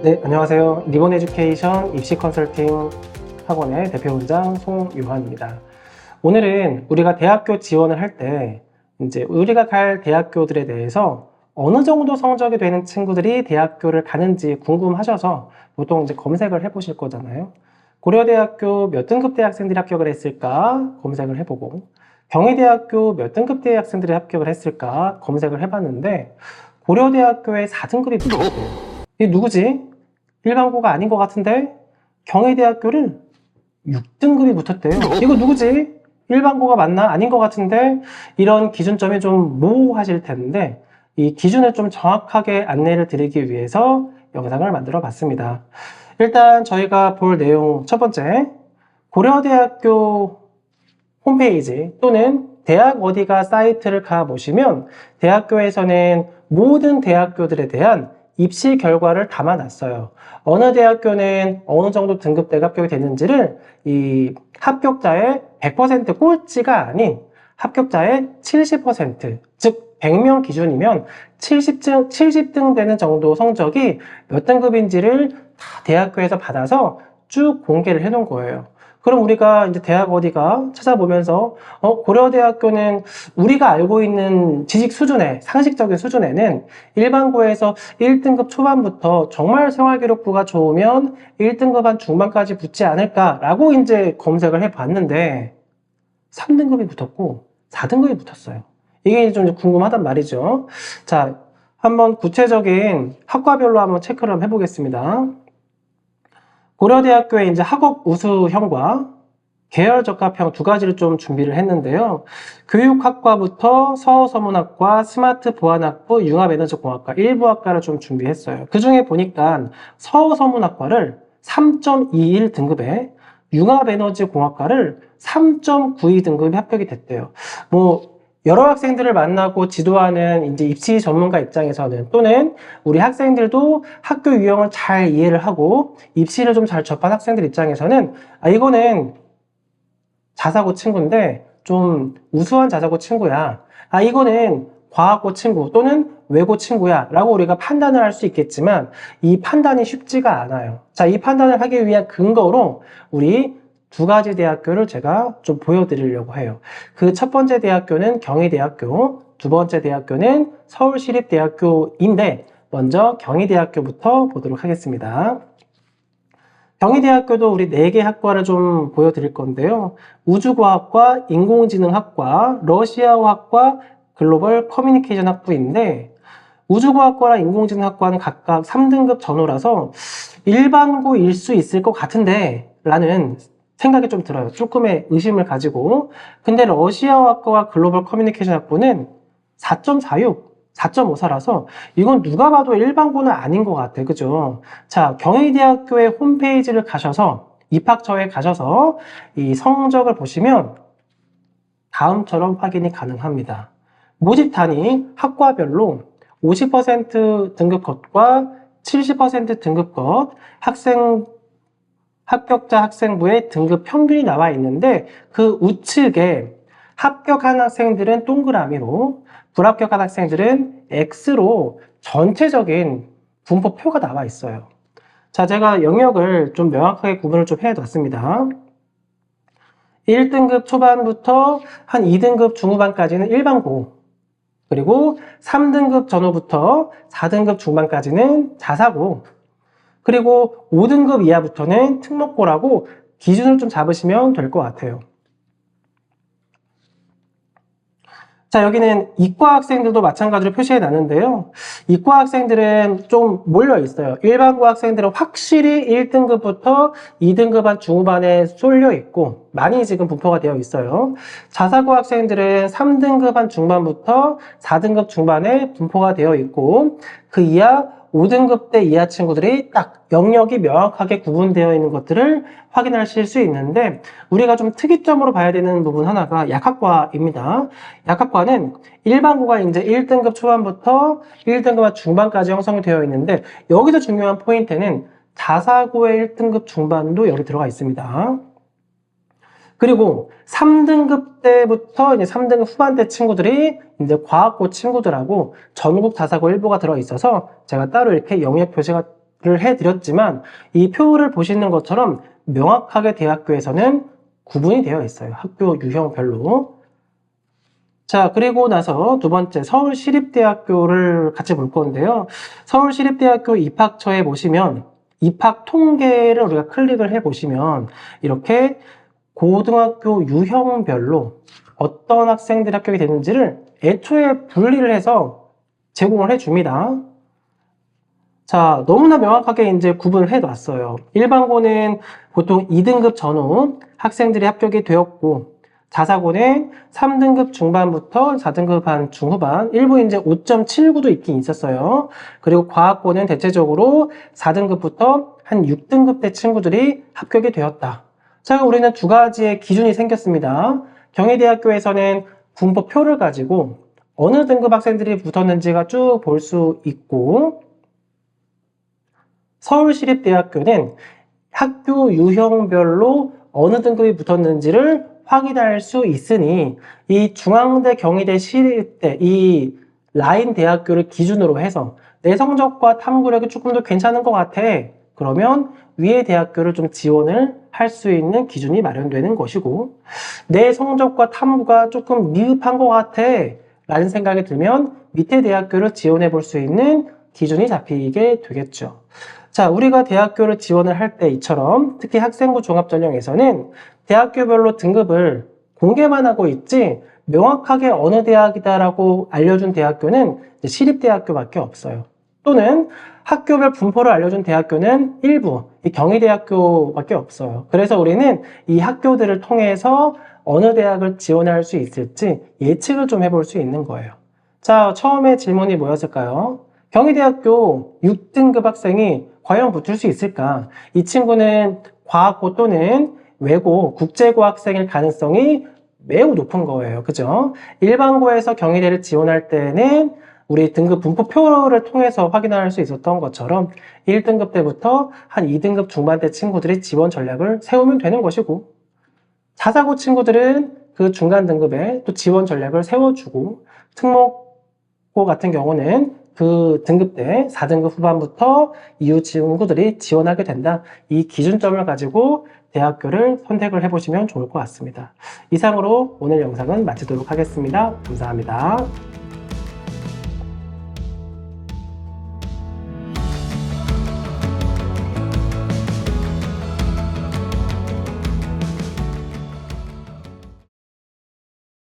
네, 안녕하세요. 리본 에듀케이션 입시 컨설팅 학원의 대표원장 송유환입니다. 오늘은 우리가 대학교 지원을 할 때 이제 우리가 갈 대학교들에 대해서 어느 정도 성적이 되는 친구들이 대학교를 가는지 궁금하셔서 보통 이제 검색을 해보실 거잖아요. 고려대학교 몇 등급 대학생들이 합격을 했을까 검색을 해보고, 경희대학교 몇 등급 대학생들이 합격을 했을까 검색을 해봤는데, 고려대학교에 4등급이 붙었어요. 이게 누구지? 일반고가 아닌 것 같은데 경희대학교를 6등급이 붙었대요. 이거 누구지? 일반고가 맞나? 아닌 것 같은데. 이런 기준점이 좀 모호하실 텐데 이 기준을 좀 정확하게 안내를 드리기 위해서 영상을 만들어 봤습니다. 일단 저희가 볼 내용 첫 번째, 고려대학교 홈페이지 또는 대학 어디가 사이트를 가보시면 대학교에서는 모든 대학교들에 대한 입시 결과를 담아놨어요. 어느 대학교는 어느 정도 등급대가 합격이 됐는지를 이 합격자의 100% 꼴찌가 아닌 합격자의 70%, 즉 100명 기준이면 70등 되는 정도 성적이 몇 등급인지를 다 대학교에서 받아서 쭉 공개를 해놓은 거예요. 그럼 우리가 이제 대학 어디가 찾아보면서 고려대학교는 우리가 알고 있는 지식 수준에, 상식적인 수준에는 일반고에서 1등급 초반부터 정말 생활기록부가 좋으면 1등급 한 중반까지 붙지 않을까라고 이제 검색을 해봤는데 3등급이 붙었고 4등급이 붙었어요. 이게 좀 궁금하단 말이죠. 자, 한번 구체적인 학과별로 한번 체크를 한번 해보겠습니다. 고려대학교의 이제 학업 우수형과 계열 적합형 두 가지를 좀 준비를 했는데요. 교육학과부터 서서문학과, 스마트 보안학부, 융합에너지공학과, 일부학과를 좀 준비했어요. 그 중에 보니까 서서문학과를 3.21 등급에, 융합에너지공학과를 3.92 등급에 합격이 됐대요. 여러 학생들을 만나고 지도하는 이제 입시 전문가 입장에서는, 또는 우리 학생들도 학교 유형을 잘 이해를 하고 입시를 좀 잘 접한 학생들 입장에서는 이거는 자사고 친구인데 좀 우수한 자사고 친구야, 이거는 과학고 친구 또는 외고 친구야 라고 우리가 판단을 할 수 있겠지만 이 판단이 쉽지가 않아요. 자, 이 판단을 하기 위한 근거로 우리 두 가지 대학교를 제가 좀 보여드리려고 해요. 그 첫 번째 대학교는 경희대학교, 두 번째 대학교는 서울시립대학교인데 먼저 경희대학교부터 보도록 하겠습니다. 경희대학교도 우리 4개 학과를 좀 보여드릴 건데요. 우주과학과, 인공지능학과, 러시아어학과, 글로벌 커뮤니케이션 학부인데, 우주과학과랑 인공지능학과는 각각 3등급 전후라서 일반고일 수 있을 것 같은데 라는 생각이 좀 들어요. 조금의 의심을 가지고. 근데 러시아어학과와 글로벌 커뮤니케이션 학부는 4.46, 4.54라서 이건 누가 봐도 일반고는 아닌 것 같아. 그죠? 자, 경희대학교의 홈페이지를 가셔서, 입학처에 가셔서 이 성적을 보시면 다음처럼 확인이 가능합니다. 모집 단위 학과별로 50% 등급컷과 70% 등급컷, 합격자 학생부의 등급 평균이 나와 있는데 그 우측에 합격한 학생들은 동그라미로, 불합격한 학생들은 X로 전체적인 분포표가 나와 있어요. 자, 제가 영역을 좀 명확하게 구분을 좀 해놨습니다. 1등급 초반부터 한 2등급 중후반까지는 일반고, 그리고 3등급 전후부터 4등급 중반까지는 자사고, 그리고 5등급 이하부터는 특목고라고 기준을 좀 잡으시면 될 것 같아요. 자, 여기는 이과 학생들도 마찬가지로 표시해 놨는데요. 이과 학생들은 좀 몰려 있어요. 일반고 학생들은 확실히 1등급부터 2등급 한 중후반에 쏠려 있고 많이 지금 분포가 되어 있어요. 자사고 학생들은 3등급 한 중반부터 4등급 중반에 분포가 되어 있고 그 이하 5등급대 이하 친구들이 딱 영역이 명확하게 구분되어 있는 것들을 확인하실 수 있는데, 우리가 좀 특이점으로 봐야 되는 부분 하나가 약학과입니다. 약학과는 일반고가 이제 1등급 초반부터 1등급 중반까지 형성이 되어 있는데, 여기서 중요한 포인트는 자사고의 1등급 중반도 여기 들어가 있습니다. 그리고 3등급 때부터 이제 3등급 후반대 친구들이 이제 과학고 친구들하고 전국 자사고 일부가 들어있어서 제가 따로 이렇게 영역 표시를 해드렸지만 이 표를 보시는 것처럼 명확하게 대학교에서는 구분이 되어 있어요. 학교 유형별로. 자, 그리고 나서 두 번째 서울시립대학교를 같이 볼 건데요. 서울시립대학교 입학처에 보시면 입학 통계를 우리가 클릭을 해 보시면 이렇게 고등학교 유형별로 어떤 학생들이 합격이 되는지를 애초에 분리를 해서 제공을 해줍니다. 자, 너무나 명확하게 이제 구분을 해 놨어요. 일반고는 보통 2등급 전후 학생들이 합격이 되었고, 자사고는 3등급 중반부터 4등급 한 중후반, 일부 이제 5.79도 있긴 있었어요. 그리고 과학고는 대체적으로 4등급부터 한 6등급 대 친구들이 합격이 되었다. 자, 우리는 두 가지의 기준이 생겼습니다. 경희대학교에서는 분포표를 가지고 어느 등급 학생들이 붙었는지가 쭉 볼 수 있고, 서울시립대학교는 학교 유형별로 어느 등급이 붙었는지를 확인할 수 있으니 이 중앙대, 경희대, 시립대 이 라인 대학교를 기준으로 해서 내 성적과 탐구력이 조금 더 괜찮은 것 같아. 그러면 위의 대학교를 좀 지원을 할 수 있는 기준이 마련되는 것이고, 내 성적과 탐구가 조금 미흡한 것 같아 라는 생각이 들면 밑에 대학교를 지원해 볼 수 있는 기준이 잡히게 되겠죠. 자, 우리가 대학교를 지원을 할 때 이처럼 특히 학생부 종합전형에서는 대학교별로 등급을 공개만 하고 있지 명확하게 어느 대학이다라고 알려준 대학교는 시립대학교밖에 없어요. 또는 학교별 분포를 알려준 대학교는 일부, 이 경희대학교밖에 없어요. 그래서 우리는 이 학교들을 통해서 어느 대학을 지원할 수 있을지 예측을 좀 해볼 수 있는 거예요. 자, 처음에 질문이 뭐였을까요? 경희대학교 6등급 학생이 과연 붙을 수 있을까? 이 친구는 과학고 또는 외고, 국제고 학생일 가능성이 매우 높은 거예요. 그죠? 일반고에서 경희대를 지원할 때는 우리 등급 분포표를 통해서 확인할 수 있었던 것처럼 1등급 때부터 한 2등급 중반대 친구들이 지원 전략을 세우면 되는 것이고, 자사고 친구들은 그 중간 등급에 또 지원 전략을 세워주고, 특목고 같은 경우는 그 등급대 4등급 후반부터 이후 친구들이 지원하게 된다. 이 기준점을 가지고 대학교를 선택을 해보시면 좋을 것 같습니다. 이상으로 오늘 영상은 마치도록 하겠습니다. 감사합니다.